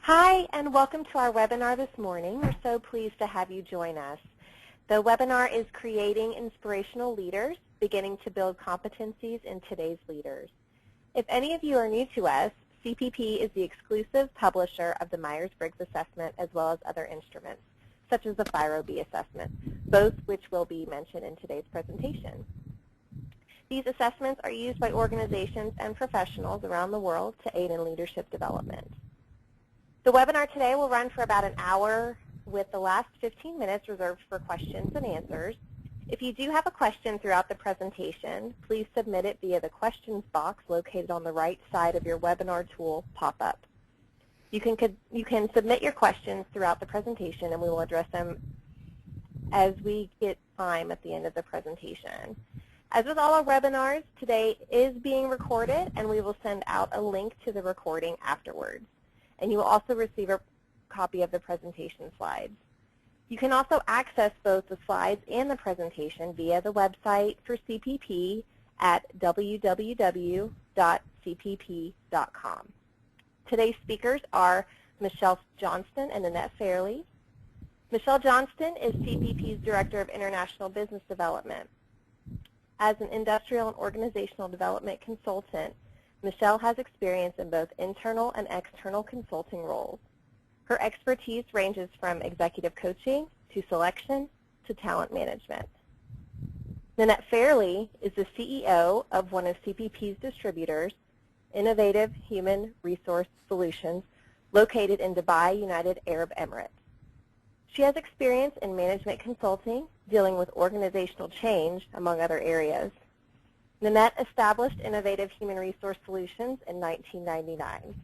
Hi, and welcome to our webinar this morning. We're so pleased to have you join us. The webinar is Creating Inspirational Leaders, Beginning to Build Competencies in Today's Leaders. If any of you are new to us, CPP is the exclusive publisher of the Myers-Briggs assessment as well as other instruments, such as the FIRO-B assessment, both which will be mentioned in today's presentation. These assessments are used by organizations and professionals around the world to aid in leadership development. The webinar today will run for about an hour with the last 15 minutes reserved for questions and answers. If you do have a question throughout the presentation, please submit it via the questions box located on the right side of your webinar tool pop-up. You can submit your questions throughout the presentation and we will address them as we get time at the end of the presentation. As with all our webinars, today is being recorded and we will send out a link to the recording afterwards. And you will also receive a copy of the presentation slides. You can also access both the slides and the presentation via the website for CPP at www.cpp.com. Today's speakers are Michelle Johnston and Nanette Fairley. Michelle Johnston is CPP's Director of International Business Development. As an industrial and organizational development consultant, Michelle has experience in both internal and external consulting roles. Her expertise ranges from executive coaching to selection to talent management. Nanette Fairley is the CEO of one of CPP's distributors, Innovative Human Resource Solutions, located in Dubai, United Arab Emirates. She has experience in management consulting, dealing with organizational change, among other areas. Nanette established Innovative Human Resource Solutions in 1999.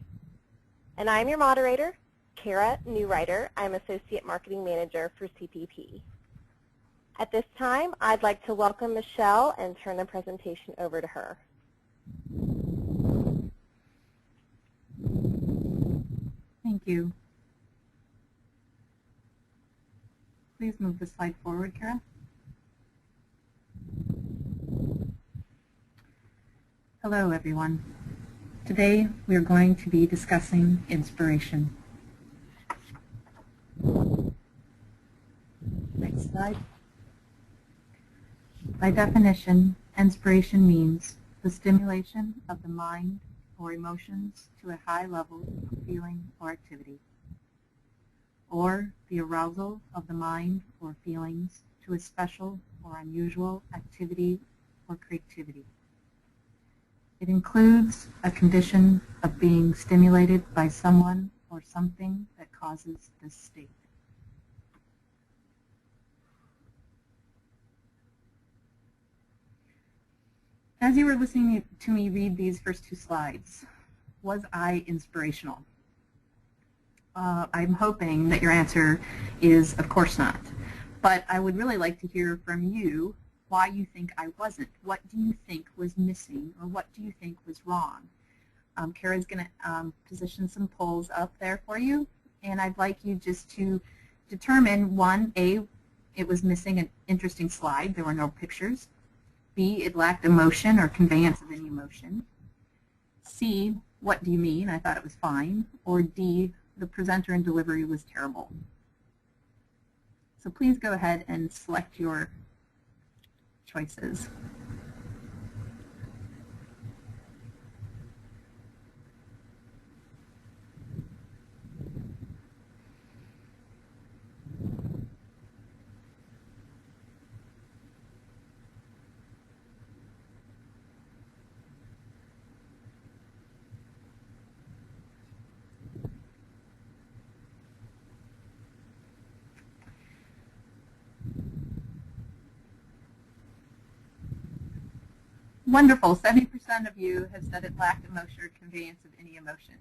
And I'm your moderator, Kara Newrider. I'm Associate Marketing Manager for CPP. At this time, I'd like to welcome Michelle and turn the presentation over to her. Thank you. Please move the slide forward, Kara. Hello, everyone. Today, we are going to be discussing inspiration. Next slide. By definition, inspiration means the stimulation of the mind or emotions to a high level of feeling or activity, or the arousal of the mind or feelings to a special or unusual activity or creativity. It includes a condition of being stimulated by someone or something that causes this state. As you were listening to me read these first two slides, was I inspirational? I'm hoping that your answer is, of course not. But I would really like to hear from you why you think I wasn't. What do you think was missing, or what do you think was wrong? Kara's going to position some polls up there for you, and I'd like you just to determine, one, A, it was missing an interesting slide. There were no pictures. B, it lacked emotion or conveyance of any emotion. C, what do you mean? I thought it was fine. Or D, the presenter and delivery was terrible. So please go ahead and select your choices. Wonderful. 70% of you have said it lacked emotion or conveyance of any emotion.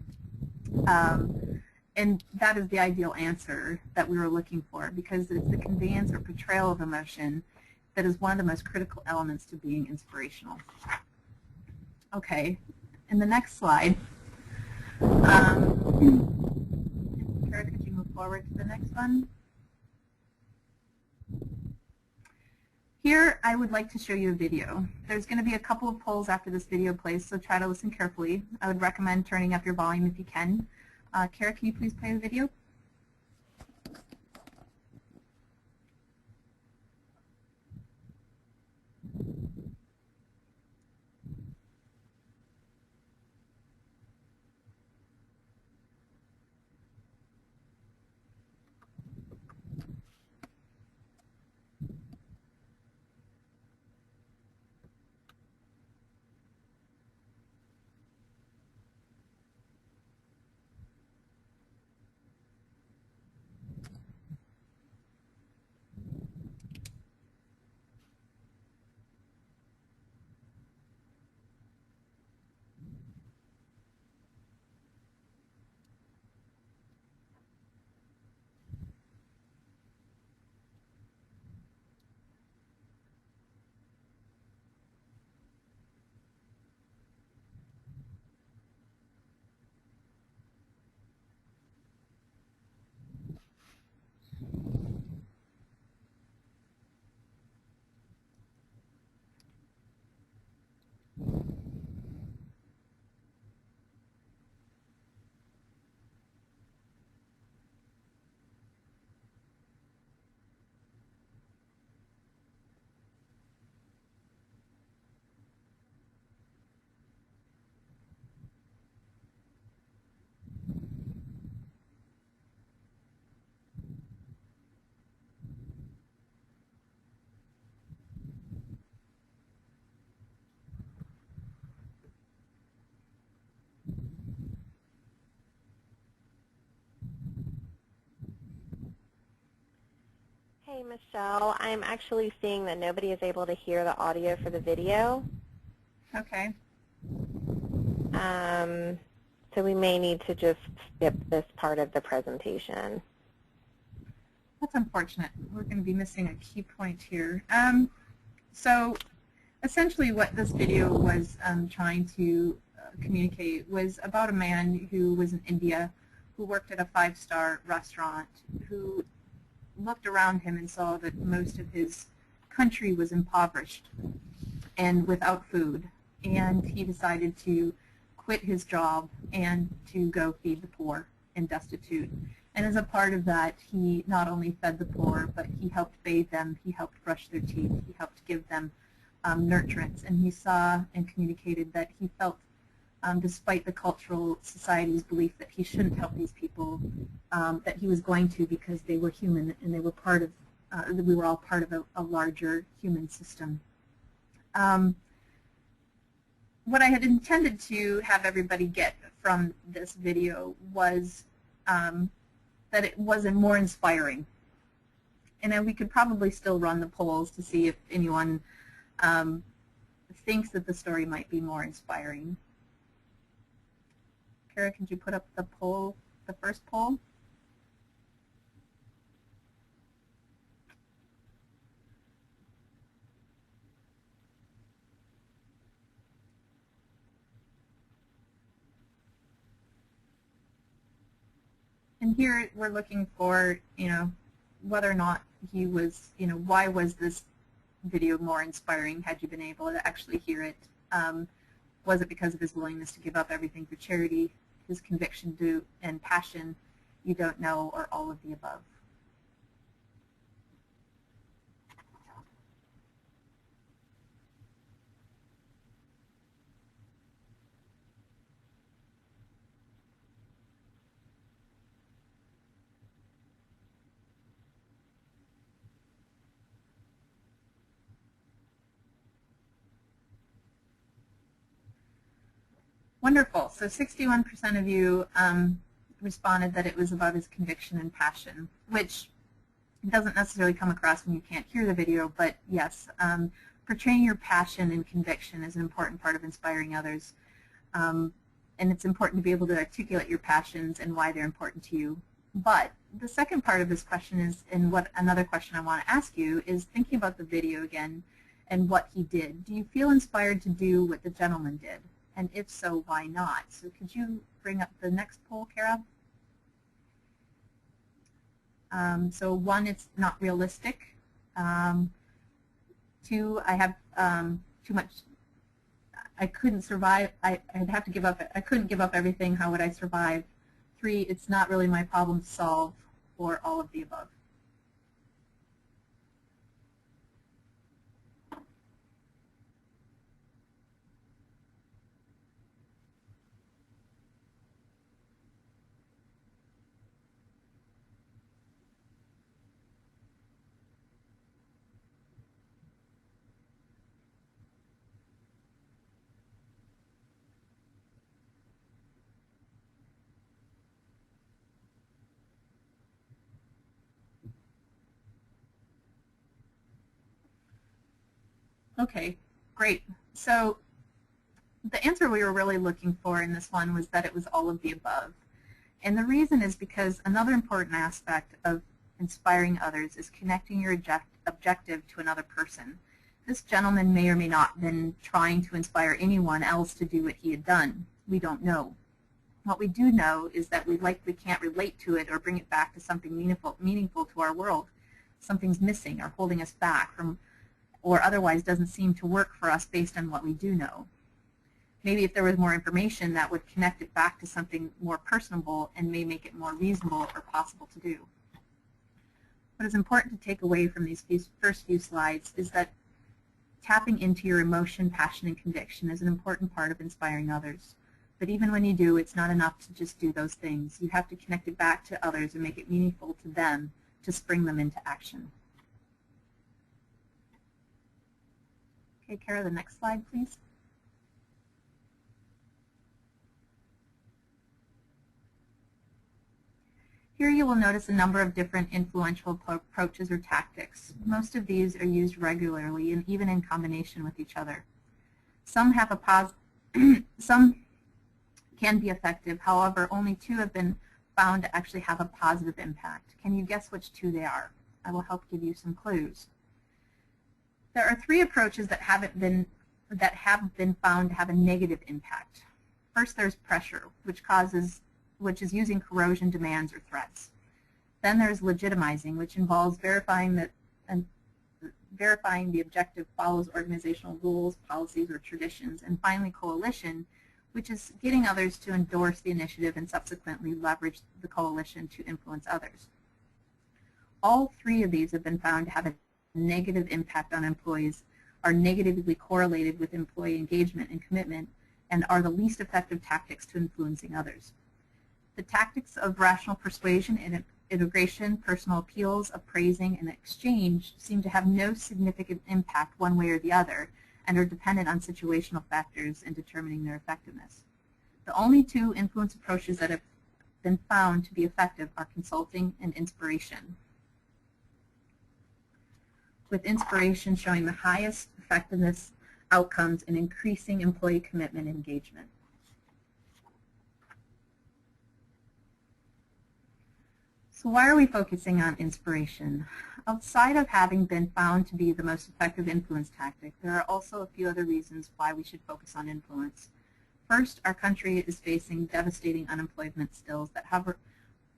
And that is the ideal answer that we were looking for, because it's the conveyance or portrayal of emotion that is one of the most critical elements to being inspirational. Okay, in the next slide, Kara, could you move forward to the next one? Here, I would like to show you a video. There's going to be a couple of polls after this video plays, so try to listen carefully. I would recommend turning up your volume if you can. Kara, can you please play the video? Hey, Michelle. I'm actually seeing that nobody is able to hear the audio for the video. Okay. So we may need to just skip this part of the presentation. That's unfortunate. We're going to be missing a key point here. So essentially what this video was trying to communicate was about a man who was in India, who worked at a 5-star restaurant, who looked around him and saw that most of his country was impoverished and without food. And he decided to quit his job and to go feed the poor and destitute. And as a part of that, he not only fed the poor, but he helped bathe them, he helped brush their teeth, he helped give them nurturance. And he saw and communicated that he felt, despite the cultural society's belief that he shouldn't help these people, that he was going to because they were human and they were part of, we were all part of a larger human system. What I had intended to have everybody get from this video was that it wasn't more inspiring. And then we could probably still run the polls to see if anyone thinks that the story might be more inspiring. Kara, could you put up the poll, the first poll? And here we're looking for, whether or not he was, why was this video more inspiring had you been able to actually hear it? Was it because of his willingness to give up everything for charity, his conviction to and passion, you don't know, or all of the above? Wonderful. So 61% of you responded that it was about his conviction and passion, which doesn't necessarily come across when you can't hear the video, but yes, portraying your passion and conviction is an important part of inspiring others. And it's important to be able to articulate your passions and why they're important to you. But the second part of this question is, and what another question I want to ask you is thinking about the video again and what he did. Do you feel inspired to do what the gentleman did? And if so, why not? So could you bring up the next poll, Kara? So 1, it's not realistic. 2, I have too much. I couldn't survive. I'd have to give up. I couldn't give up everything. How would I survive? 3, it's not really my problem to solve, or all of the above. Okay, great. So the answer we were really looking for in this one was that it was all of the above. And the reason is because another important aspect of inspiring others is connecting your objective to another person. This gentleman may or may not have been trying to inspire anyone else to do what he had done. We don't know. What we do know is that we likely can't relate to it or bring it back to something meaningful to our world. Something's missing or holding us back from, or otherwise doesn't seem to work for us based on what we do know. Maybe if there was more information that would connect it back to something more personable and may make it more reasonable or possible to do. What is important to take away from these first few slides is that tapping into your emotion, passion, and conviction is an important part of inspiring others. But even when you do, it's not enough to just do those things. You have to connect it back to others and make it meaningful to them to spring them into action. Okay, Kara, the next slide, please. Here you will notice a number of different influential approaches or tactics. Most of these are used regularly and even in combination with each other. Some have some can be effective, however, only 2 have been found to actually have a positive impact. Can you guess which 2 they are? I will help give you some clues. There are 3 approaches that have been found to have a negative impact. First, there's pressure, which is using corrosion, demands, or threats. Then there's legitimizing, which involves verifying the objective follows organizational rules, policies, or traditions. And finally, coalition, which is getting others to endorse the initiative and subsequently leverage the coalition to influence others. All 3 of these have been found to have a negative impact on employees, are negatively correlated with employee engagement and commitment, and are the least effective tactics to influencing others. The tactics of rational persuasion and integration, personal appeals, appraising, and exchange seem to have no significant impact one way or the other and are dependent on situational factors in determining their effectiveness. The only 2 influence approaches that have been found to be effective are consulting and inspiration, with inspiration showing the highest effectiveness outcomes in increasing employee commitment and engagement. So why are we focusing on inspiration? Outside of having been found to be the most effective influence tactic, there are also a few other reasons why we should focus on influence. First, our country is facing devastating unemployment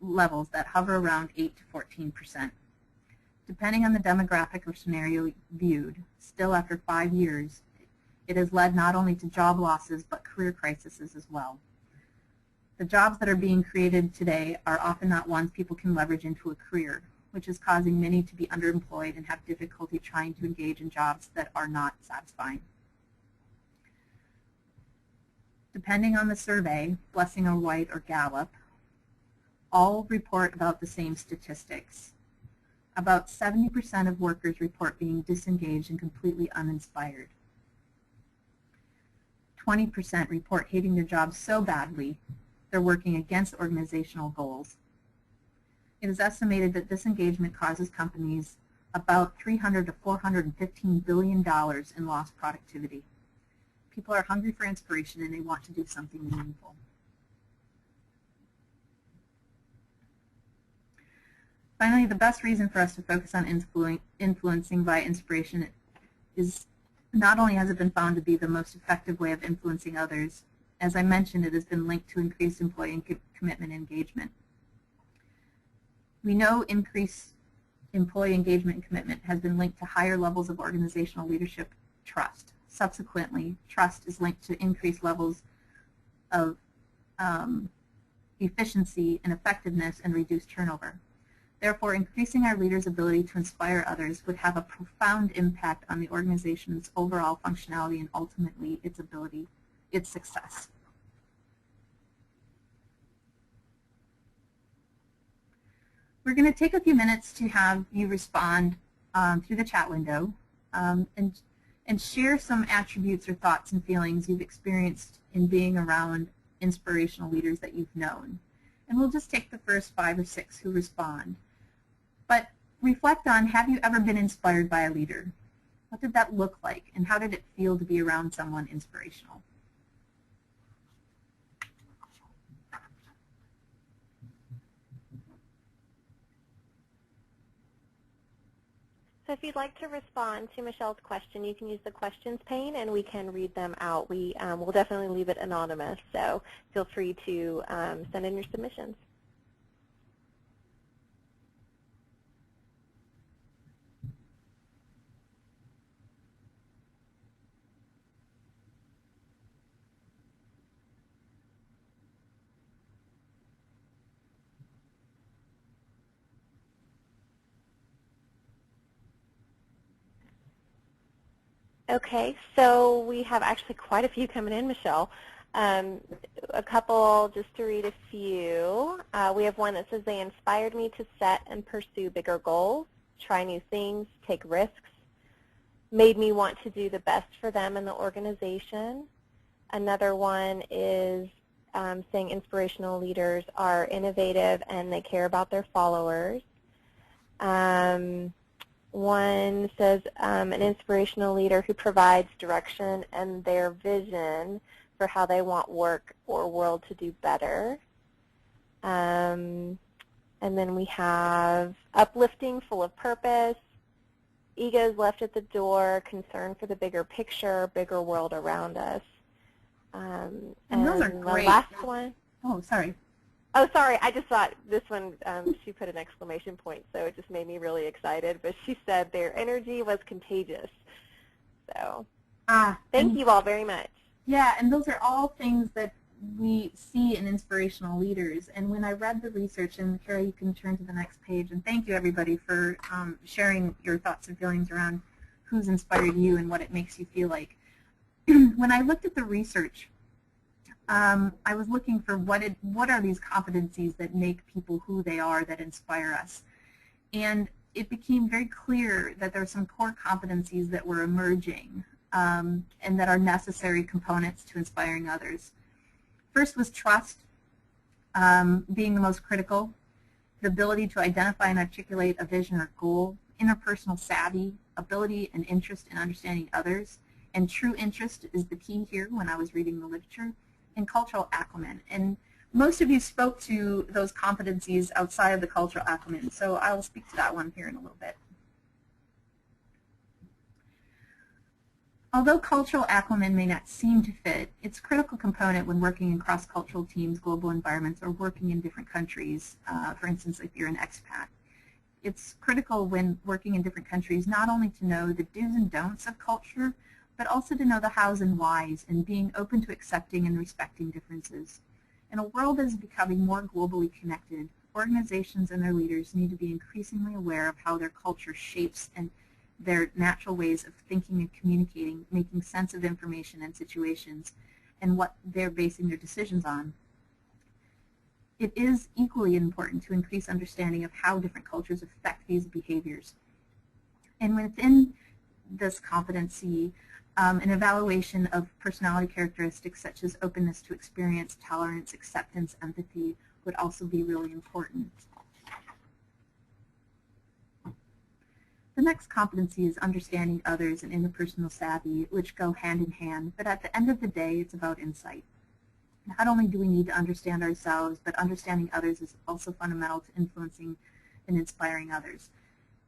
levels that hover around 8 to 14%. Depending on the demographic or scenario viewed, still after 5 years, it has led not only to job losses but career crises as well. The jobs that are being created today are often not ones people can leverage into a career, which is causing many to be underemployed and have difficulty trying to engage in jobs that are not satisfying. Depending on the survey, Blessing or White or Gallup, all report about the same statistics. About 70% of workers report being disengaged and completely uninspired. 20% report hating their jobs so badly they're working against organizational goals. It is estimated that this engagement causes companies about $300 to $415 billion in lost productivity. People are hungry for inspiration and they want to do something meaningful. Finally, the best reason for us to focus on influencing by inspiration is not only has it been found to be the most effective way of influencing others, as I mentioned, it has been linked to increased employee commitment and engagement. We know increased employee engagement and commitment has been linked to higher levels of organizational leadership trust. Subsequently, trust is linked to increased levels of efficiency, and effectiveness, and reduce turnover. Therefore, increasing our leaders' ability to inspire others would have a profound impact on the organization's overall functionality and ultimately its success. We're going to take a few minutes to have you respond through the chat window and share some attributes or thoughts and feelings you've experienced in being around inspirational leaders that you've known. And we'll just take the first 5 or 6 who respond. But reflect on, have you ever been inspired by a leader? What did that look like, and how did it feel to be around someone inspirational? So if you'd like to respond to Michelle's question, you can use the questions pane and we can read them out. We will definitely leave it anonymous, so feel free to send in your submissions. Okay, so we have actually quite a few coming in, Michelle. A couple, just to read a few. We have one that says, they inspired me to set and pursue bigger goals, try new things, take risks, made me want to do the best for them and the organization. Another one is saying inspirational leaders are innovative and they care about their followers. One says an inspirational leader who provides direction and their vision for how they want work or world to do better. And then we have uplifting, full of purpose, egos left at the door, concern for the bigger picture, bigger world around us. And those are great. The last one. Oh, sorry. Oh, sorry, I just thought this one, she put an exclamation point, so it just made me really excited. But she said their energy was contagious. So thank you all very much. Yeah, and those are all things that we see in inspirational leaders. And when I read the research, and Kara, you can turn to the next page, and thank you everybody for sharing your thoughts and feelings around who's inspired you and what it makes you feel like. When I looked at the research, I was looking for what are these competencies that make people who they are, that inspire us. And it became very clear that there are some core competencies that were emerging and that are necessary components to inspiring others. First was trust, being the most critical, the ability to identify and articulate a vision or goal, interpersonal savvy, ability and interest in understanding others, and true interest is the key here when I was reading the literature, and cultural acumen. And most of you spoke to those competencies outside of the cultural acumen, so I will speak to that one here in a little bit. Although cultural acumen may not seem to fit, it's a critical component when working in cross-cultural teams, global environments, or working in different countries, for instance, if you're an expat. It's critical when working in different countries not only to know the do's and don'ts of culture, but also to know the hows and whys and being open to accepting and respecting differences. In a world that is becoming more globally connected, organizations and their leaders need to be increasingly aware of how their culture shapes and their natural ways of thinking and communicating, making sense of information and situations, and what they're basing their decisions on. It is equally important to increase understanding of how different cultures affect these behaviors. And within this competency, an evaluation of personality characteristics such as openness to experience, tolerance, acceptance, empathy would also be really important. The next competency is understanding others and interpersonal savvy, which go hand in hand, but at the end of the day, it's about insight. Not only do we need to understand ourselves, but understanding others is also fundamental to influencing and inspiring others.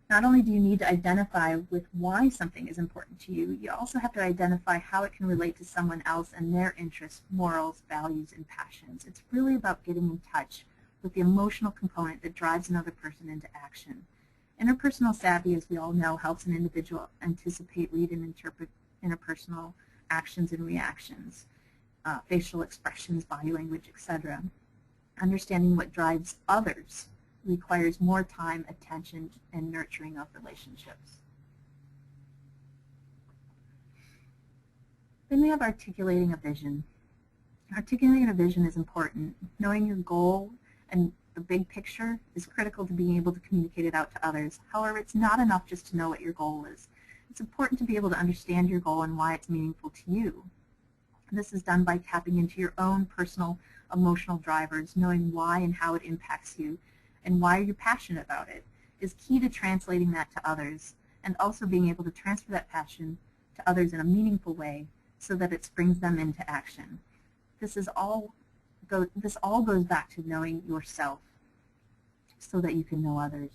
Not only do you need to identify with why something is important to you, you also have to identify how it can relate to someone else and their interests, morals, values, and passions. It's really about getting in touch with the emotional component that drives another person into action. Interpersonal savvy, as we all know, helps an individual anticipate, read, and interpret interpersonal actions and reactions, facial expressions, body language, etc. Understanding what drives others requires more time, attention, and nurturing of relationships. Then we have articulating a vision. Articulating a vision is important. Knowing your goal and the big picture is critical to being able to communicate it out to others. However, it's not enough just to know what your goal is. It's important to be able to understand your goal and why it's meaningful to you. This is done by tapping into your own personal emotional drivers, knowing why and how it impacts you, and why you're passionate about it is key to translating that to others, and also being able to transfer that passion to others in a meaningful way so that it brings them into action. This all goes back to knowing yourself so that you can know others.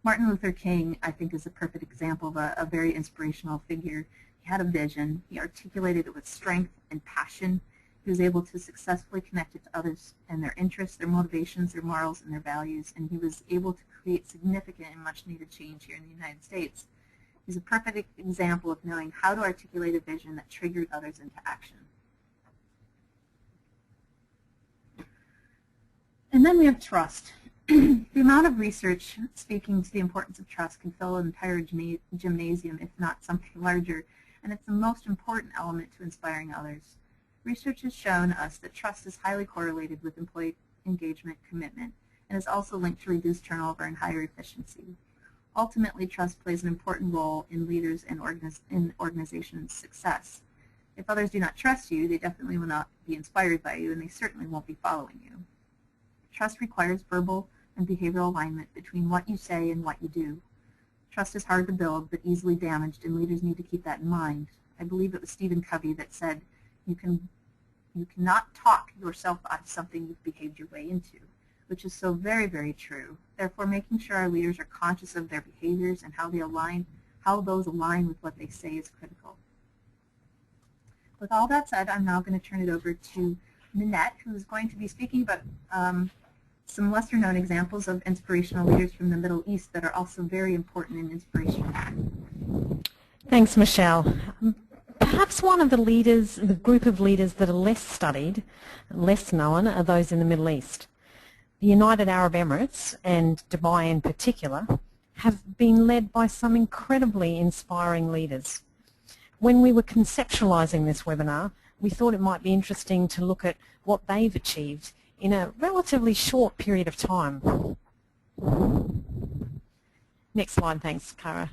Martin Luther King, I think, is a perfect example of a very inspirational figure. He had a vision. He articulated it with strength and passion. He was able to successfully connect it to others and their interests, their motivations, their morals, and their values, and he was able to create significant and much-needed change here in the United States. He's a perfect example of knowing how to articulate a vision that triggered others into action. And then we have trust. The amount of research speaking to the importance of trust can fill an entire gymnasium, if not something larger, and it's the most important element to inspiring others. Research has shown us that trust is highly correlated with employee engagement commitment and is also linked to reduced turnover and higher efficiency. Ultimately, trust plays an important role in leaders and organizations' success. If others do not trust you, they definitely will not be inspired by you, and they certainly won't be following you. Trust requires verbal and behavioral alignment between what you say and what you do. Trust is hard to build but easily damaged, and leaders need to keep that in mind. I believe it was Stephen Covey that said, you cannot talk yourself out of something you've behaved your way into, which is so very, very true. Therefore, making sure our leaders are conscious of their behaviors and how those align with what they say is critical. With all that said, I'm now going to turn it over to Nanette, who is going to be speaking about some lesser-known examples of inspirational leaders from the Middle East that are also very important and inspirational. Thanks, Michelle. Perhaps one of the leaders, the group of leaders that are less studied, less known, are those in the Middle East. The United Arab Emirates, and Dubai in particular, have been led by some incredibly inspiring leaders. When we were conceptualizing this webinar, we thought it might be interesting to look at what they've achieved in a relatively short period of time. Next slide, thanks, Cara.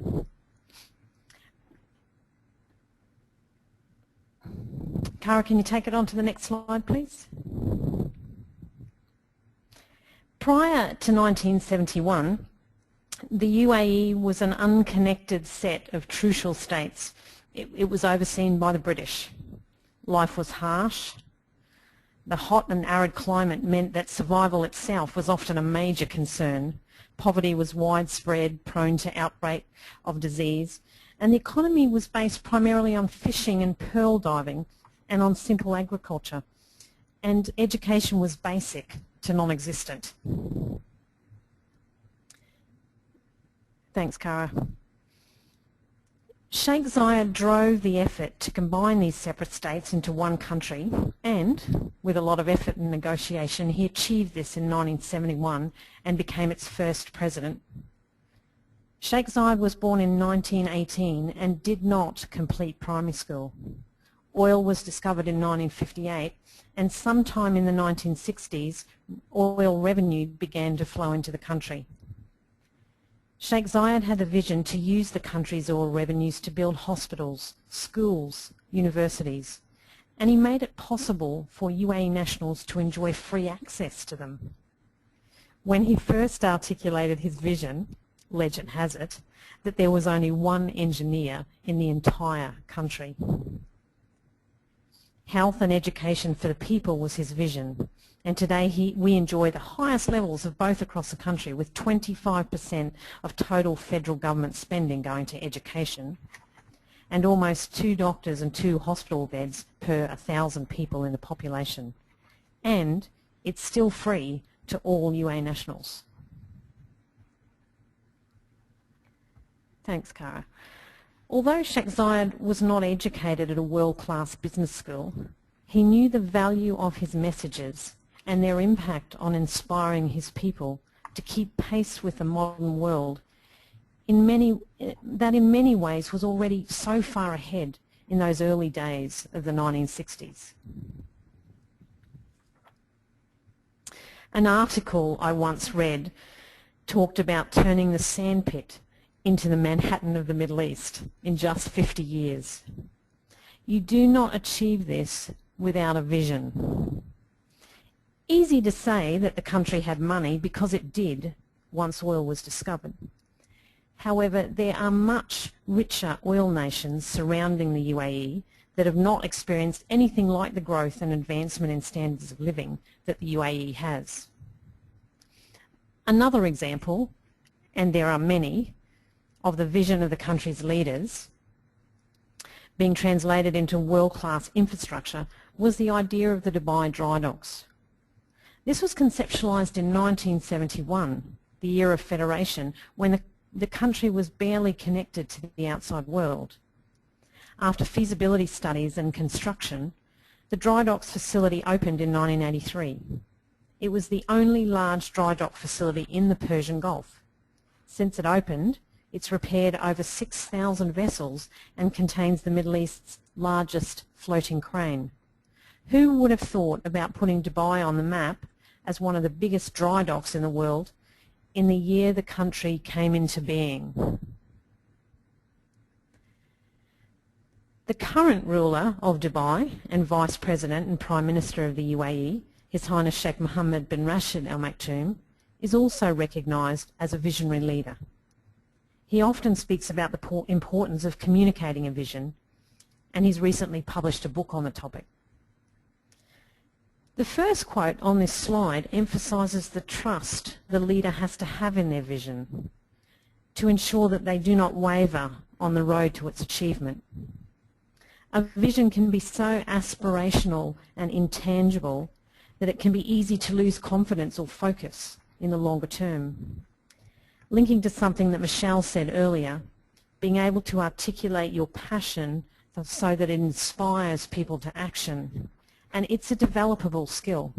Cara, can you take it on to the next slide, please? Prior to 1971, the UAE was an unconnected set of trucial states. It was overseen by the British. Life was harsh. The hot and arid climate meant that survival itself was often a major concern. Poverty was widespread, prone to outbreak of disease, and the economy was based primarily on fishing and pearl diving and on simple agriculture. And education was basic to non-existent. Thanks, Cara. Sheikh Zayed drove the effort to combine these separate states into one country, and with a lot of effort and negotiation, he achieved this in 1971 and became its first president. Sheikh Zayed was born in 1918 and did not complete primary school. Oil was discovered in 1958, and sometime in the 1960s, oil revenue began to flow into the country. Sheikh Zayed had a vision to use the country's oil revenues to build hospitals, schools, universities, and he made it possible for UAE nationals to enjoy free access to them. When he first articulated his vision, legend has it, that there was only one engineer in the entire country. Health and education for the people was his vision, and today we enjoy the highest levels of both across the country, with 25% of total federal government spending going to education, and almost 2 doctors and 2 hospital beds per 1,000 people in the population. And it's still free to all UAE nationals. Thanks, Cara. Although Sheikh Zayed was not educated at a world-class business school, he knew the value of his messages and their impact on inspiring his people to keep pace with the modern world in many ways was already so far ahead in those early days of the 1960s. An article I once read talked about turning the sandpit into the Manhattan of the Middle East in just 50 years. You do not achieve this without a vision. Easy to say that the country had money because it did once oil was discovered. However, there are much richer oil nations surrounding the UAE that have not experienced anything like the growth and advancement in standards of living that the UAE has. Another example, and there are many, of the vision of the country's leaders being translated into world-class infrastructure was the idea of the Dubai dry docks. This was conceptualised in 1971, the year of federation, when the country was barely connected to the outside world. After feasibility studies and construction, the dry docks facility opened in 1983. It was the only large dry dock facility in the Persian Gulf. Since it opened, it's repaired over 6,000 vessels and contains the Middle East's largest floating crane. Who would have thought about putting Dubai on the map as one of the biggest dry docks in the world in the year the country came into being? The current ruler of Dubai and Vice President and Prime Minister of the UAE, His Highness Sheikh Mohammed bin Rashid Al Maktoum, is also recognised as a visionary leader. He often speaks about the importance of communicating a vision, and he's recently published a book on the topic. The first quote on this slide emphasises the trust the leader has to have in their vision to ensure that they do not waver on the road to its achievement. A vision can be so aspirational and intangible that it can be easy to lose confidence or focus in the longer term. Linking to something that Michelle said earlier, being able to articulate your passion so that it inspires people to action, and it's a developable skill.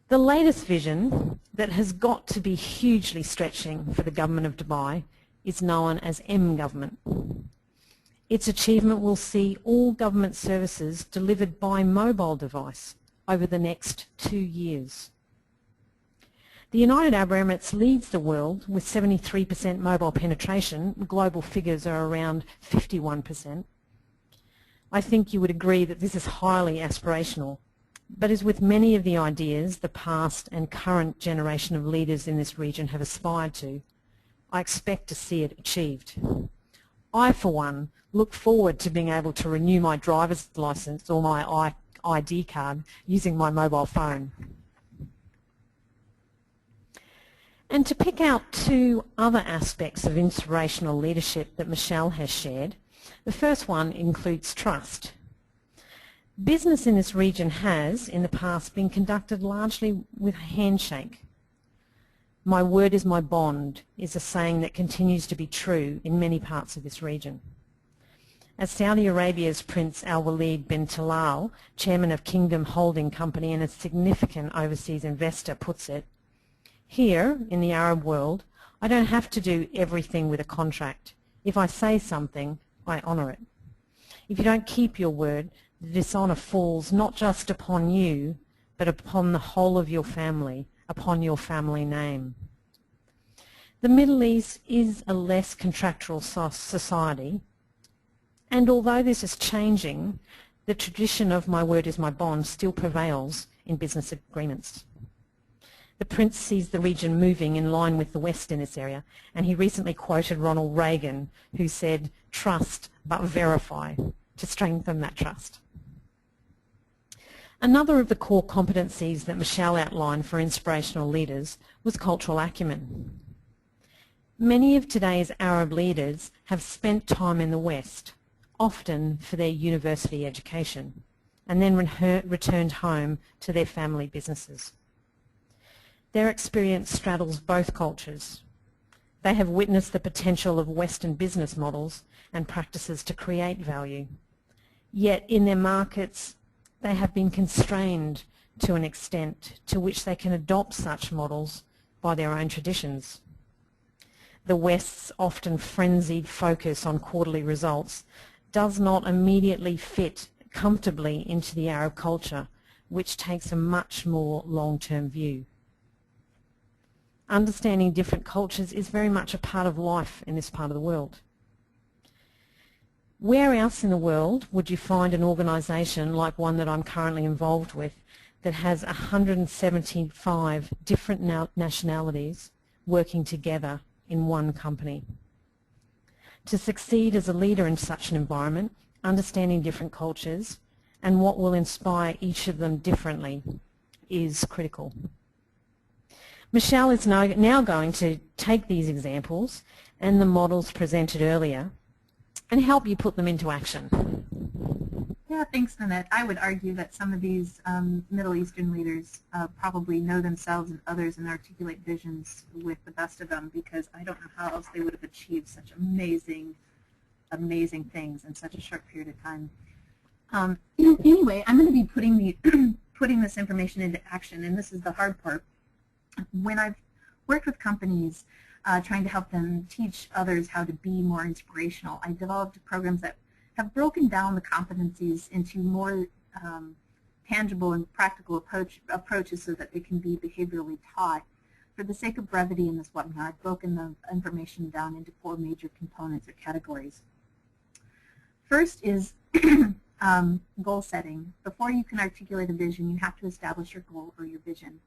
The latest vision that has got to be hugely stretching for the government of Dubai is known as M-Government. Its achievement will see all government services delivered by mobile device over the next 2 years. The United Arab Emirates leads the world with 73% mobile penetration. Global figures are around 51%. I think you would agree that this is highly aspirational, but as with many of the ideas the past and current generation of leaders in this region have aspired to, I expect to see it achieved. I, for one, look forward to being able to renew my driver's licence or my ID card using my mobile phone. And to pick out two other aspects of inspirational leadership that Michelle has shared, the first one includes trust. Business in this region has, in the past, been conducted largely with a handshake. My word is my bond is a saying that continues to be true in many parts of this region. As Saudi Arabia's Prince Al-Walid bin Talal, chairman of Kingdom Holding Company and a significant overseas investor, puts it, here in the Arab world, I don't have to do everything with a contract. If I say something, I honour it. If you don't keep your word, the dishonour falls not just upon you, but upon the whole of your family, upon your family name. The Middle East is a less contractual society, and although this is changing, the tradition of my word is my bond still prevails in business agreements. The Prince sees the region moving in line with the West in this area, and he recently quoted Ronald Reagan, who said, "Trust but verify," to strengthen that trust. Another of the core competencies that Michelle outlined for inspirational leaders was cultural acumen. Many of today's Arab leaders have spent time in the West, often for their university education, and then returned home to their family businesses. Their experience straddles both cultures. They have witnessed the potential of Western business models and practices to create value. Yet in their markets, they have been constrained to an extent to which they can adopt such models by their own traditions. The West's often frenzied focus on quarterly results does not immediately fit comfortably into the Arab culture, which takes a much more long-term view. Understanding different cultures is very much a part of life in this part of the world. Where else in the world would you find an organisation like one that I'm currently involved with that has 175 different nationalities working together in one company? To succeed as a leader in such an environment, understanding different cultures and what will inspire each of them differently is critical. Michelle is now going to take these examples and the models presented earlier and help you put them into action. Yeah, thanks, Nanette. I would argue that some of these Middle Eastern leaders probably know themselves and others and articulate visions with the best of them, because I don't know how else they would have achieved such amazing, amazing things in such a short period of time. Anyway, I'm going to be putting this information into action, and this is the hard part. When I've worked with companies trying to help them teach others how to be more inspirational, I developed programs that have broken down the competencies into more tangible and practical approaches so that they can be behaviorally taught. For the sake of brevity in this webinar, I've broken the information down into 4 major components or categories. First is goal setting. Before you can articulate a vision, you have to establish your goal or your vision.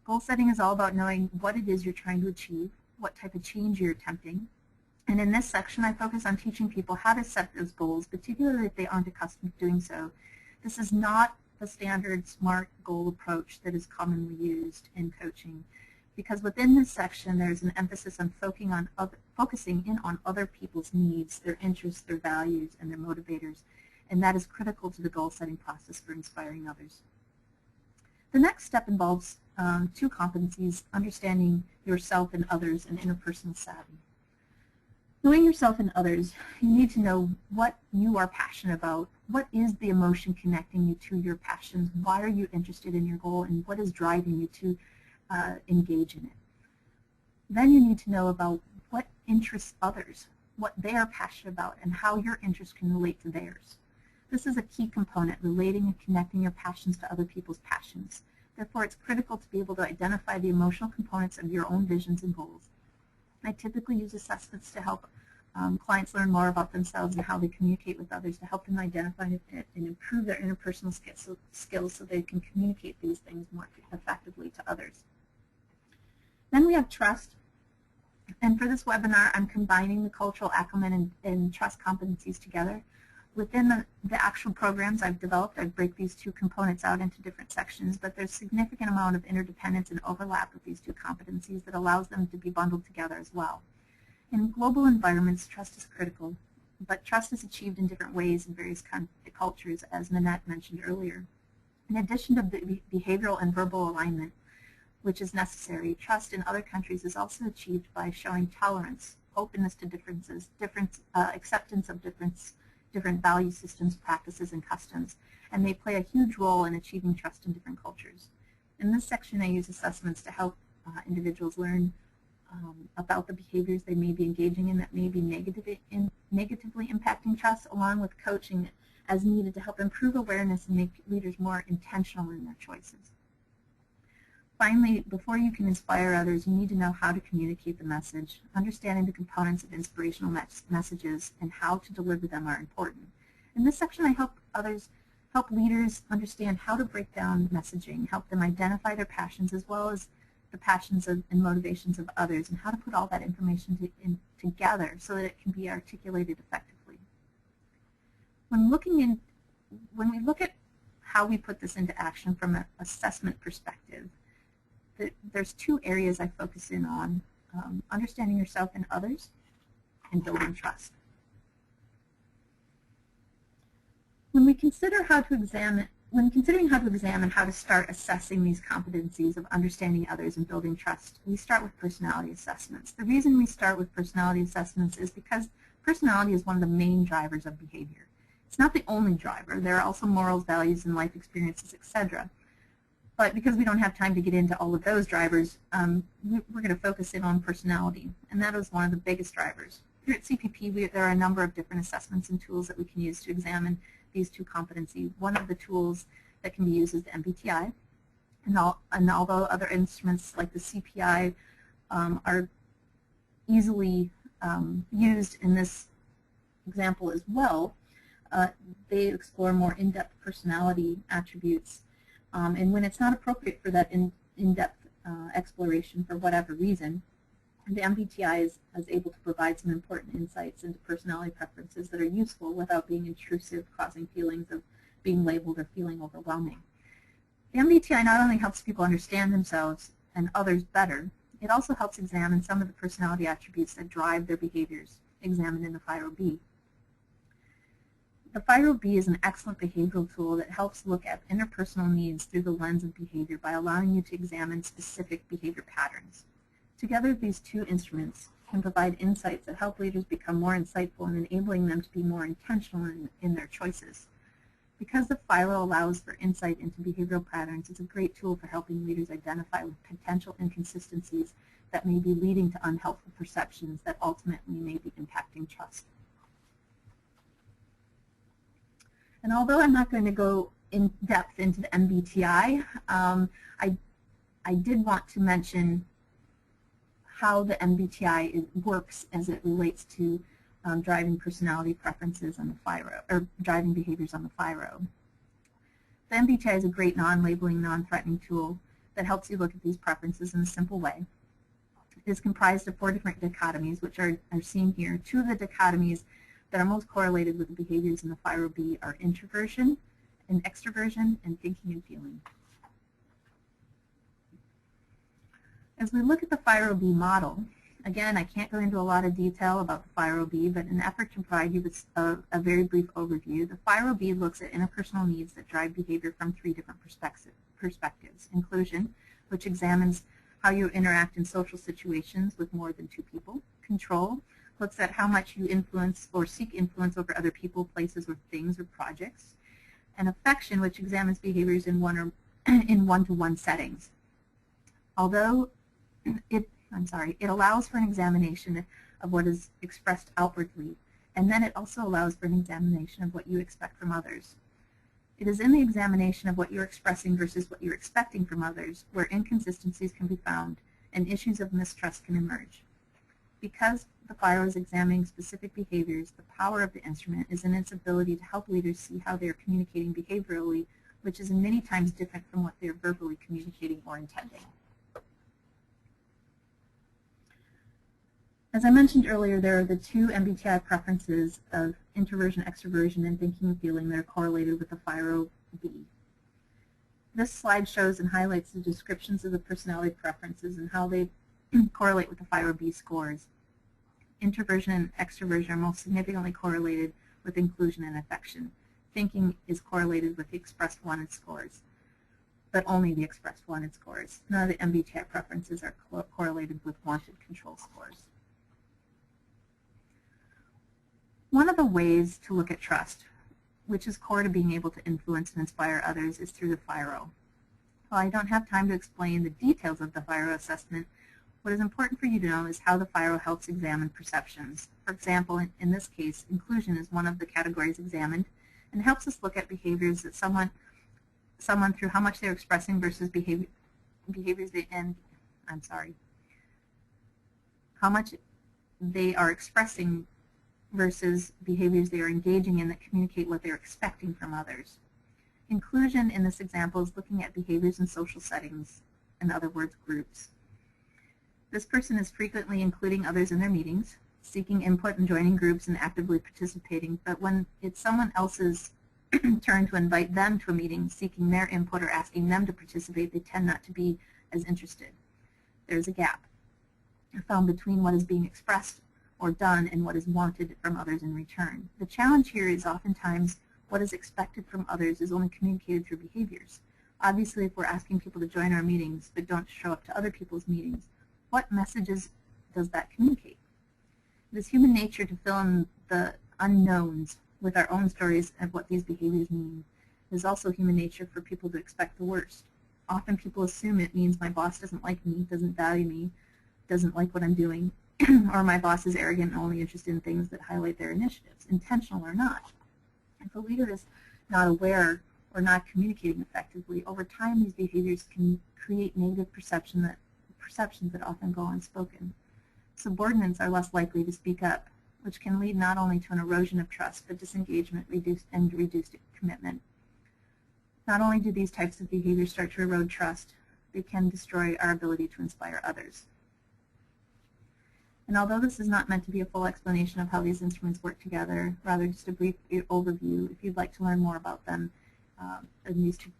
Goal setting is all about knowing what it is you're trying to achieve, what type of change you're attempting. And in this section, I focus on teaching people how to set those goals, particularly if they aren't accustomed to doing so. This is not the standard SMART goal approach that is commonly used in coaching, because within this section, there's an emphasis on focusing in on other people's needs, their interests, their values, and their motivators, and that is critical to the goal-setting process for inspiring others. The next step involves 2 competencies: understanding yourself and others and interpersonal savvy. Knowing yourself and others, you need to know what you are passionate about, what is the emotion connecting you to your passions, why are you interested in your goal, and what is driving you to engage in it. Then you need to know about what interests others, what they are passionate about, and how your interests can relate to theirs. This is a key component, relating and connecting your passions to other people's passions. Therefore, it's critical to be able to identify the emotional components of your own visions and goals. I typically use assessments to help clients learn more about themselves and how they communicate with others, to help them identify and improve their interpersonal skills so they can communicate these things more effectively to others. Then we have trust. And for this webinar, I'm combining the cultural acumen and trust competencies together. Within the actual programs I've developed, I break these 2 components out into different sections, but there's a significant amount of interdependence and overlap with these 2 competencies that allows them to be bundled together as well. In global environments, trust is critical, but trust is achieved in different ways in various cultures, as Nanette mentioned earlier. In addition to the behavioral and verbal alignment, which is necessary, trust in other countries is also achieved by showing tolerance, openness to differences, acceptance of different value systems, practices, and customs, and they play a huge role in achieving trust in different cultures. In this section, I use assessments to help individuals learn about the behaviors they may be engaging in that may be negatively impacting trust, along with coaching as needed to help improve awareness and make leaders more intentional in their choices. Finally, before you can inspire others, you need to know how to communicate the message. Understanding the components of inspirational messages and how to deliver them are important. In this section, I help leaders understand how to break down messaging, help them identify their passions as well as the passions and motivations of others, and how to put all that information together so that it can be articulated effectively. When we look at how we put this into action from an assessment perspective, there's 2 areas I focus in on: understanding yourself and others, and building trust. When considering how to examine how to start assessing these competencies of understanding others and building trust, we start with personality assessments. The reason we start with personality assessments is because personality is one of the main drivers of behavior. It's not the only driver. There are also morals, values, and life experiences, etc. But because we don't have time to get into all of those drivers, we're going to focus in on personality, and that is one of the biggest drivers. Here at CPP, there are a number of different assessments and tools that we can use to examine these two competencies. One of the tools that can be used is the MBTI, and although other instruments like the CPI are easily used in this example as well, they explore more in-depth personality attributes. And when it's not appropriate for that in-depth exploration for whatever reason, the MBTI is able to provide some important insights into personality preferences that are useful without being intrusive, causing feelings of being labeled or feeling overwhelming. The MBTI not only helps people understand themselves and others better, it also helps examine some of the personality attributes that drive their behaviors examined in the FIRO-B. The FIRO-B is an excellent behavioral tool that helps look at interpersonal needs through the lens of behavior by allowing you to examine specific behavior patterns. Together, these two instruments can provide insights that help leaders become more insightful and enabling them to be more intentional in their choices. Because the FIRO allows for insight into behavioral patterns, it's a great tool for helping leaders identify with potential inconsistencies that may be leading to unhelpful perceptions that ultimately may be impacting trust. And although I'm not going to go in depth into the MBTI, I did want to mention how the MBTI works as it relates to driving personality preferences on the FIRO, or driving behaviors on the FIRO. The MBTI is a great non-labeling, non-threatening tool that helps you look at these preferences in a simple way. It is comprised of 4 different dichotomies, which are seen here. 2 of the dichotomies that are most correlated with the behaviors in the FIRO-B are introversion and extroversion and thinking and feeling. As we look at the FIRO-B model, again, I can't go into a lot of detail about the FIRO-B, but in an effort to provide you with a very brief overview, the FIRO-B looks at interpersonal needs that drive behavior from 3 different perspectives. Inclusion, which examines how you interact in social situations with more than 2 people. Control looks at how much you influence or seek influence over other people, places, or things, or projects. And affection, which examines behaviors in one-to-one settings. Although it allows for an examination of what is expressed outwardly, and then it also allows for an examination of what you expect from others. It is in the examination of what you're expressing versus what you're expecting from others where inconsistencies can be found and issues of mistrust can emerge. Because the FIRO is examining specific behaviors, the power of the instrument is in its ability to help leaders see how they are communicating behaviorally, which is many times different from what they are verbally communicating or intending. As I mentioned earlier, there are the 2 MBTI preferences of introversion, extroversion, and thinking and feeling that are correlated with the FIRO-B. This slide shows and highlights the descriptions of the personality preferences and how they correlate with the FIRO-B scores. Introversion and extroversion are most significantly correlated with inclusion and affection. Thinking is correlated with the expressed wanted scores, but only the expressed wanted scores. None of the MBTI preferences are correlated with wanted control scores. One of the ways to look at trust, which is core to being able to influence and inspire others, is through the FIRO. While I don't have time to explain the details of the FIRO assessment, what is important for you to know is how the FIRO helps examine perceptions. For example, in this case, inclusion is one of the categories examined and helps us look at behaviors that someone through how much they're expressing versus behaviors how much they are expressing versus behaviors they are engaging in that communicate what they're expecting from others. Inclusion in this example is looking at behaviors in social settings, in other words, groups. This person is frequently including others in their meetings, seeking input and joining groups and actively participating, but when it's someone else's turn to invite them to a meeting, seeking their input or asking them to participate, they tend not to be as interested. There's a gap found between what is being expressed or done and what is wanted from others in return. The challenge here is oftentimes what is expected from others is only communicated through behaviors. Obviously, if we're asking people to join our meetings but don't show up to other people's meetings, what messages does that communicate? It is human nature to fill in the unknowns with our own stories of what these behaviors mean. It is also human nature for people to expect the worst. Often people assume it means my boss doesn't like me, doesn't value me, doesn't like what I'm doing, or my boss is arrogant and only interested in things that highlight their initiatives, intentional or not. If a leader is not aware or not communicating effectively, over time these behaviors can create negative perceptions that often go unspoken. Subordinates are less likely to speak up, which can lead not only to an erosion of trust, but disengagement and reduced commitment. Not only do these types of behaviors start to erode trust, they can destroy our ability to inspire others. And although this is not meant to be a full explanation of how these instruments work together, rather just a brief overview, if you'd like to learn more about them and these two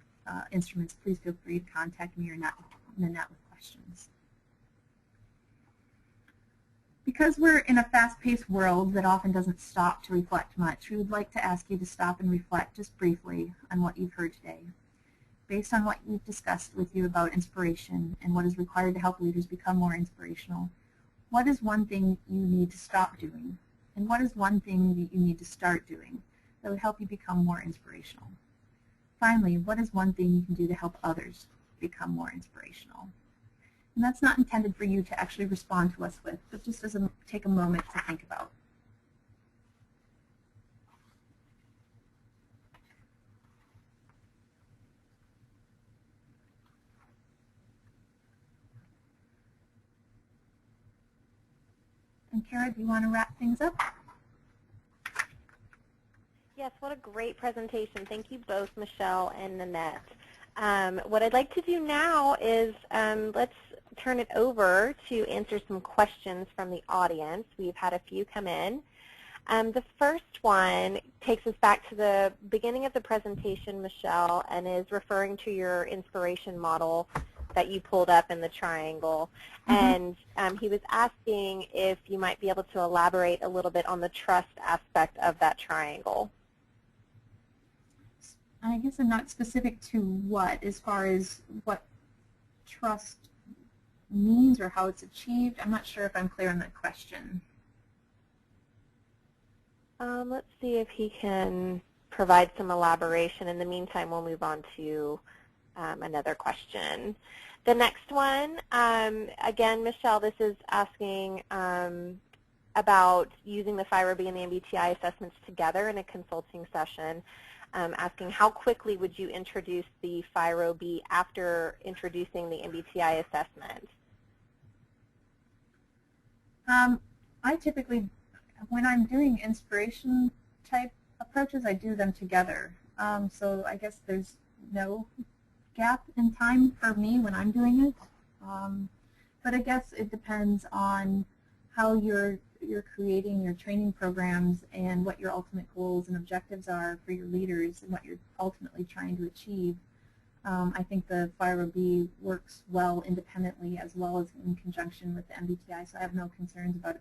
instruments, please feel free to contact me or Nanette with questions. Because we're in a fast-paced world that often doesn't stop to reflect much, we would like to ask you to stop and reflect just briefly on what you've heard today. Based on what we've discussed with you about inspiration and what is required to help leaders become more inspirational, what is one thing you need to stop doing? And what is one thing that you need to start doing that would help you become more inspirational? Finally, what is one thing you can do to help others become more inspirational? And that's not intended for you to actually respond to us with, but just as take a moment to think about. And Kara, do you want to wrap things up? Yes, what a great presentation. Thank you both, Michelle and Nanette. What I'd like to do now is let's turn it over to answer some questions from the audience. We've had a few come in. The first one takes us back to the beginning of the presentation, Michelle, and is referring to your inspiration model that you pulled up in the triangle. And he was asking if you might be able to elaborate a little bit on the trust aspect of that triangle. I guess I'm not specific to what, as far as what trust means or how it's achieved. I'm not sure if I'm clear on that question. Let's see if he can provide some elaboration. In the meantime, we'll move on to another question. The next one, again, Michelle, this is asking about using the FIRO-B and the MBTI assessments together in a consulting session. Asking how quickly would you introduce the FIRO-B after introducing the MBTI assessment? I typically, when I'm doing inspiration type approaches, I do them together. So I guess there's no gap in time for me when I'm doing it. But I guess it depends on how you're creating your training programs and what your ultimate goals and objectives are for your leaders and what you're ultimately trying to achieve. I think the FIRO-B works well independently as well as in conjunction with the MBTI, so I have no concerns about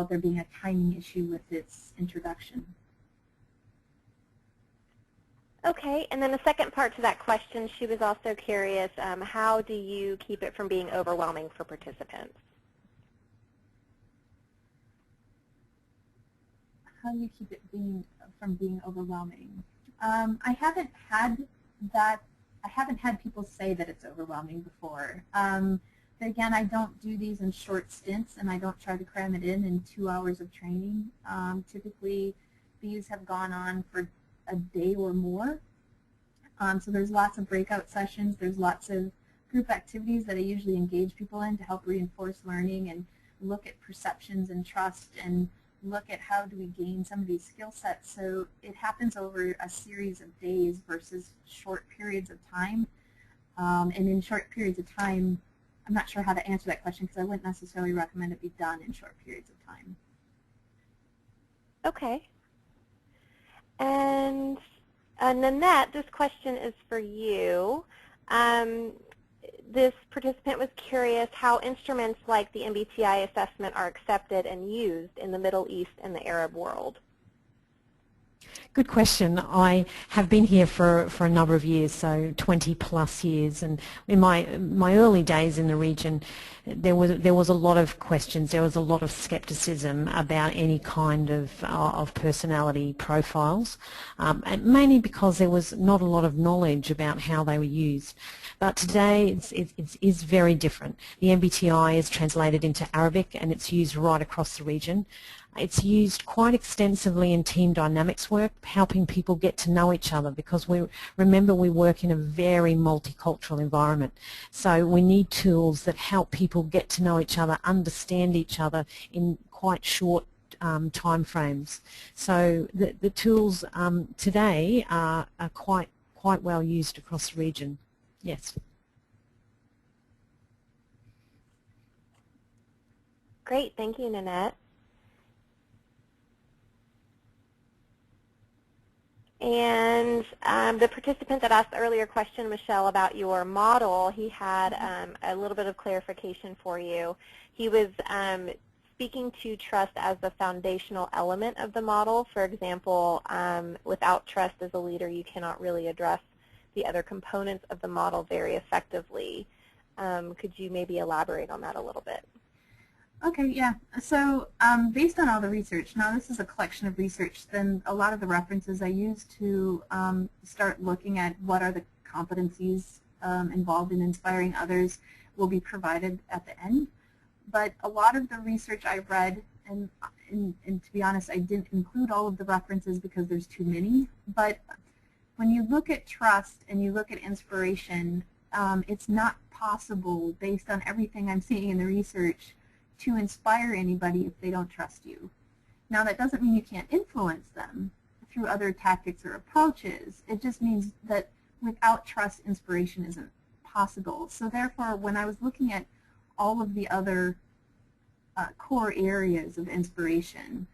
there being a timing issue with its introduction. Okay, and then the second part to that question, she was also curious, how do you keep it from being overwhelming for participants? How do you keep it from being overwhelming? I haven't had people say that it's overwhelming before. But again, I don't do these in short stints, and I don't try to cram it in 2 hours of training. Typically, these have gone on for a day or more. So there's lots of breakout sessions. There's lots of group activities that I usually engage people in to help reinforce learning and look at perceptions and trust and look at how do we gain some of these skill sets. So it happens over a series of days versus short periods of time. And in short periods of time, I'm not sure how to answer that question because I wouldn't necessarily recommend it be done in short periods of time. Okay. And Nanette, this question is for you. This participant was curious how instruments like the MBTI assessment are accepted and used in the Middle East and the Arab world. Good question. I have been here for a number of years, so 20 plus years, and in my early days in the region, there was a lot of questions, there was a lot of skepticism about any kind of personality profiles, and mainly because there was not a lot of knowledge about how they were used. But today it is very different. The MBTI is translated into Arabic and it's used right across the region. It's used quite extensively in team dynamics work, helping people get to know each other, because remember we work in a very multicultural environment. So we need tools that help people get to know each other, understand each other in quite short time frames. So the tools today are quite well used across the region. Yes. Great, thank you, Nanette. And the participant that asked the earlier question, Michelle, about your model, he had a little bit of clarification for you. He was speaking to trust as the foundational element of the model. For example, without trust as a leader, you cannot really address the other components of the model very effectively. Could you maybe elaborate on that a little bit? Okay, yeah. So based on all the research, now this is a collection of research, then a lot of the references I use to start looking at what are the competencies involved in inspiring others will be provided at the end. But a lot of the research I've read, and to be honest, I didn't include all of the references because there's too many, but when you look at trust and you look at inspiration, it's not possible, based on everything I'm seeing in the research, to inspire anybody if they don't trust you. Now that doesn't mean you can't influence them through other tactics or approaches. It just means that without trust, inspiration isn't possible. So therefore, when I was looking at all of the other core areas of inspiration,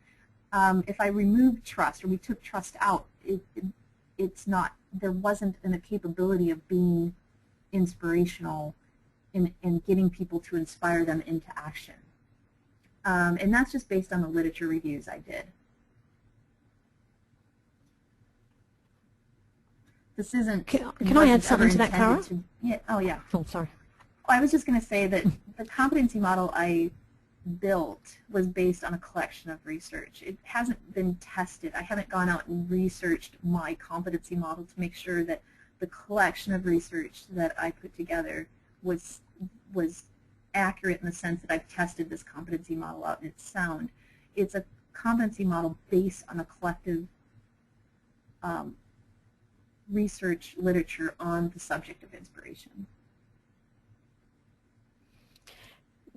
if I removed trust or we took trust out, there wasn't a capability of being inspirational in getting people to inspire them into action. And that's just based on the literature reviews I did. This isn't. Can I add something to that, Cara? Yeah. Oh, yeah. Oh, sorry. I was just going to say that the competency model I built was based on a collection of research. It hasn't been tested. I haven't gone out and researched my competency model to make sure that the collection of research that I put together was accurate in the sense that I've tested this competency model out and it's sound. It's a competency model based on a collective research literature on the subject of inspiration.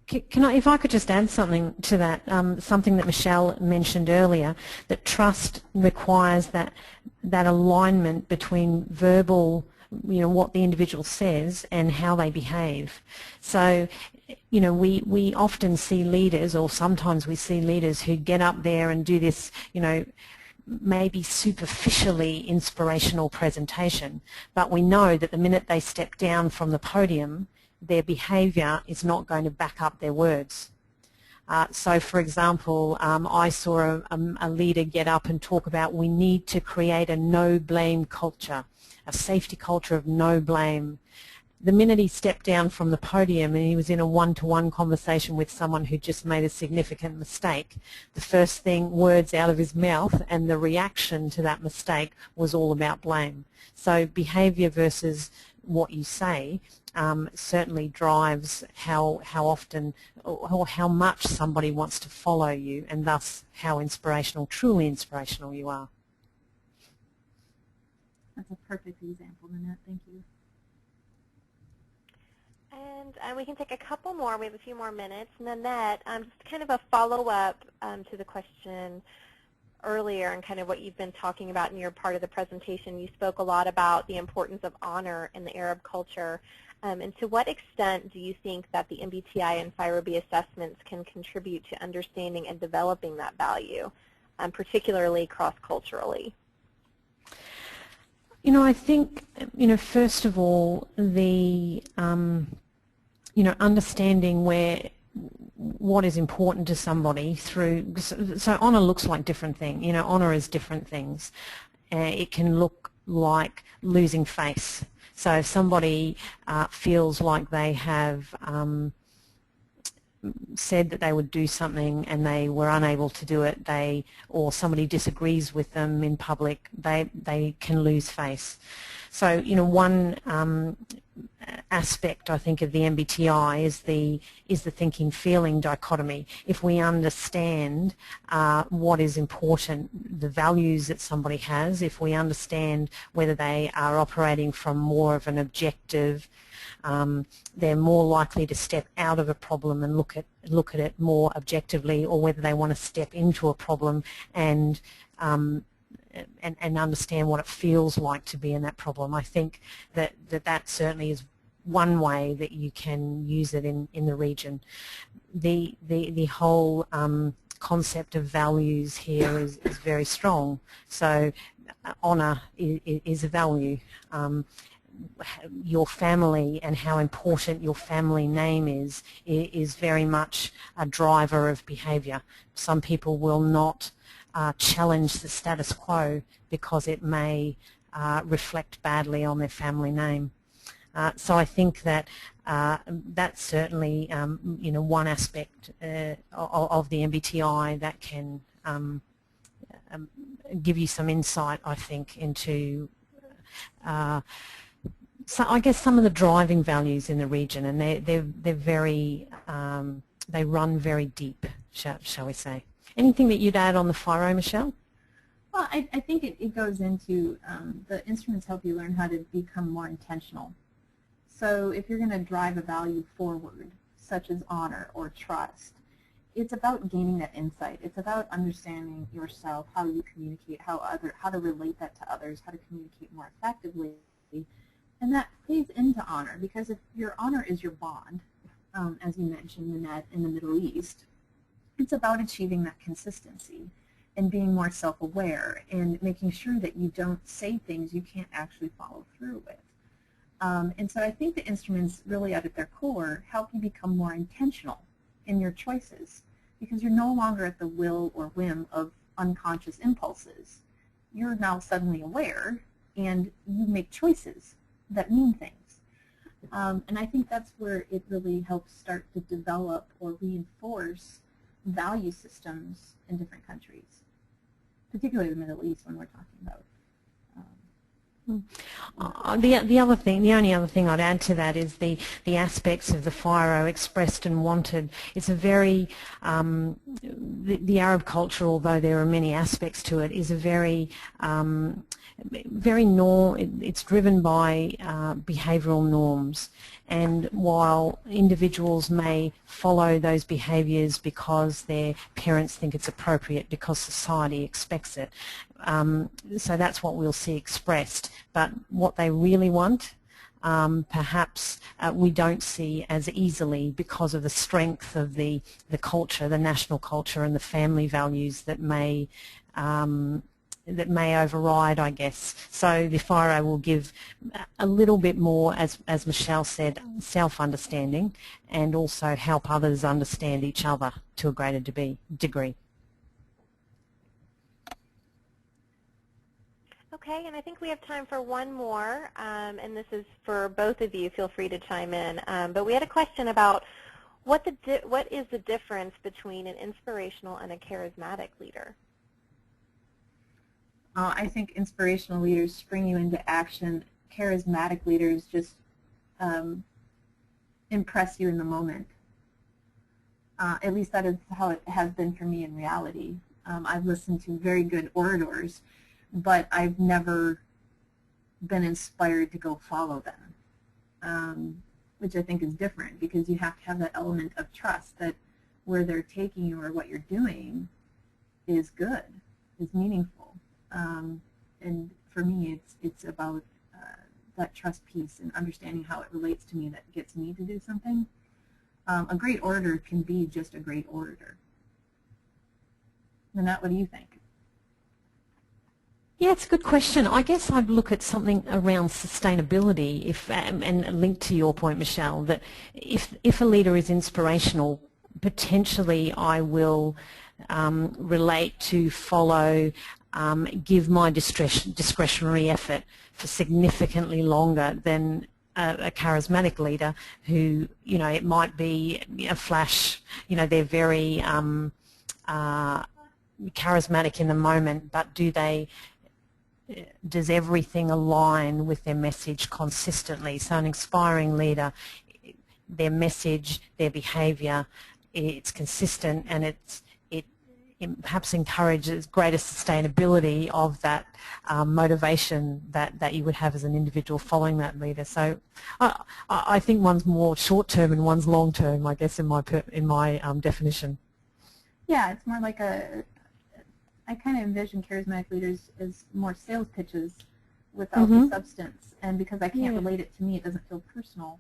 If I could just add something to that, something that Michelle mentioned earlier, that trust requires that alignment between verbal, what the individual says and how they behave. So, we often see leaders, or sometimes we see leaders who get up there and do this, maybe superficially inspirational presentation, but we know that the minute they step down from the podium, their behavior is not going to back up their words. So, for example, I saw a leader get up and talk about we need to create a no-blame culture, a safety culture of no blame. The minute he stepped down from the podium and he was in a one-to-one conversation with someone who just made a significant mistake, the first words out of his mouth and the reaction to that mistake was all about blame. So behavior versus what you say certainly drives how often or how much somebody wants to follow you, and thus how truly inspirational you are. That's a perfect example, Nanette. Thank you. And we can take a couple more. We have a few more minutes. Nanette, just kind of a follow-up to the question earlier and kind of what you've been talking about in your part of the presentation. You spoke a lot about the importance of honor in the Arab culture. And to what extent do you think that the MBTI and FIRO-B assessments can contribute to understanding and developing that value, particularly cross-culturally? I think, first of all, the, understanding what is important to somebody through, so honor looks like different things, honor is different things. it can look like losing face. So if somebody feels like they have said that they would do something and they were unable to do it, or somebody disagrees with them in public, they can lose face. So, you know, one aspect, I think, of the MBTI is the thinking-feeling dichotomy. If we understand what is important, the values that somebody has, if we understand whether they are operating from more of an objective, they're more likely to step out of a problem and look at it more objectively, or whether they want to step into a problem and understand what it feels like to be in that problem. I think that certainly is one way that you can use it in the region. The whole concept of values here is very strong. So honour is a value. Your family and how important your family name is very much a driver of behaviour. Some people will not challenge the status quo because it may reflect badly on their family name. So I think that that's certainly you know, one aspect of the MBTI that can give you some insight, I think, into so I guess some of the driving values in the region, and they're very they run very deep, shall we say. Anything that you'd add on the FIRO, Michelle? Well, I think it goes into the instruments help you learn how to become more intentional. So if you're going to drive a value forward, such as honor or trust, it's about gaining that insight. It's about understanding yourself, how you communicate, how to relate that to others, how to communicate more effectively. And that plays into honor, because if your honor is your bond, as you mentioned, Nanette, in the Middle East, it's about achieving that consistency and being more self-aware and making sure that you don't say things you can't actually follow through with. And so I think the instruments really at their core help you become more intentional in your choices, because you're no longer at the will or whim of unconscious impulses. You're now suddenly aware and you make choices that mean things. And I think that's where it really helps start to develop or reinforce value systems in different countries, particularly the Middle East when we're talking about. The only other thing I'd add to that is the aspects of the FIRO expressed and wanted. It's a very the Arab culture, although there are many aspects to it, is a very it's driven by behavioural norms. And while individuals may follow those behaviours because their parents think it's appropriate, because society expects it, so that's what we'll see expressed. But what they really want, perhaps we don't see as easily, because of the strength of the culture, the national culture, and the family values that may override, I guess. So the FIRO will give a little bit more, as Michelle said, self-understanding, and also help others understand each other to a greater degree. Okay, and I think we have time for one more, and this is for both of you. Feel free to chime in. But we had a question about what is the difference between an inspirational and a charismatic leader? I think inspirational leaders spring you into action. Charismatic leaders just impress you in the moment. At least that is how it has been for me in reality. I've listened to very good orators, but I've never been inspired to go follow them, which I think is different, because you have to have that element of trust that where they're taking you or what you're doing is good, is meaningful. And for me, it's about that trust piece and understanding how it relates to me that gets me to do something. A great orator can be just a great orator. Nanette, what do you think? Yeah, it's a good question. I guess I'd look at something around sustainability, and link to your point, Michelle, that if a leader is inspirational, potentially I will relate to follow give my discretionary effort for significantly longer than a charismatic leader who, you know, it might be a flash, you know, they're very charismatic in the moment, but does everything align with their message consistently? So an inspiring leader, their message, their behaviour, it's consistent, and it perhaps encourages greater sustainability of that motivation that you would have as an individual following that leader. So I think one's more short-term and one's long-term, I guess, in my definition. Yeah, it's more like I kind of envision charismatic leaders as more sales pitches without the substance, and because I can't relate it to me, it doesn't feel personal.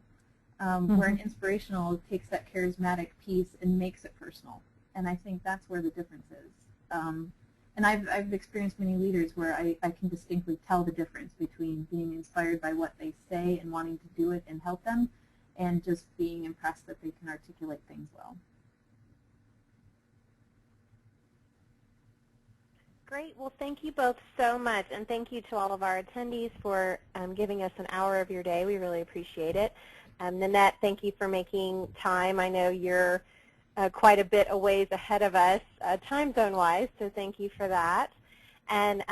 Where an inspirational takes that charismatic piece and makes it personal. And I think that's where the difference is. And I've experienced many leaders where I can distinctly tell the difference between being inspired by what they say and wanting to do it and help them, and just being impressed that they can articulate things well. Great. Well, thank you both so much, and thank you to all of our attendees for giving us an hour of your day. We really appreciate it. Nanette, thank you for making time. I know you're quite a bit a ways ahead of us time zone-wise, so thank you for that. And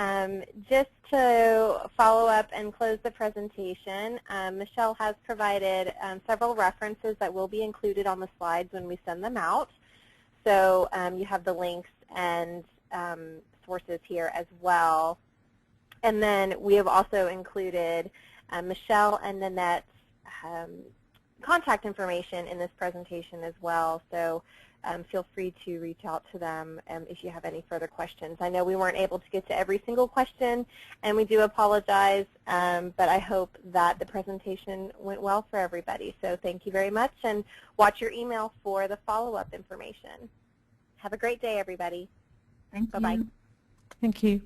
just to follow up and close the presentation, Michelle has provided several references that will be included on the slides when we send them out. So you have the links and sources here as well. And then we have also included Michelle and Nanette's contact information in this presentation as well. So feel free to reach out to them if you have any further questions. I know we weren't able to get to every single question, and we do apologize, but I hope that the presentation went well for everybody. So thank you very much, and watch your email for the follow-up information. Have a great day, everybody. Thank you. Bye-bye. Thank you.